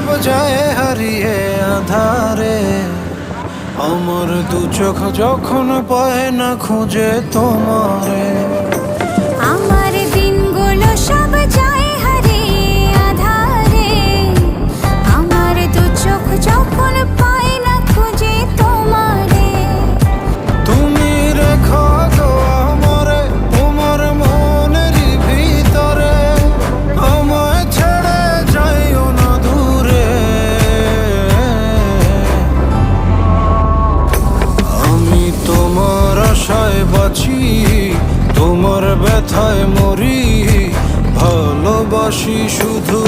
সব যায় হারিয়ে আধারে, আমার দু চোখ যখন পায় না খুঁজে তোমারে। আমার দিনগুলো সব যায় হারিয়ে আঁধারে, আমার দু চোখ যখন পায় না খুঁজে তোমারে। তুমি রেখো গো আমারে তোমার মনেরই ভিতরে, আমায় ছেড়ে যাইও না দূরে। আমি তোমার আশায় বাঁচি, তোমার ব্যথায় মরি, ভালোবাসি শুধু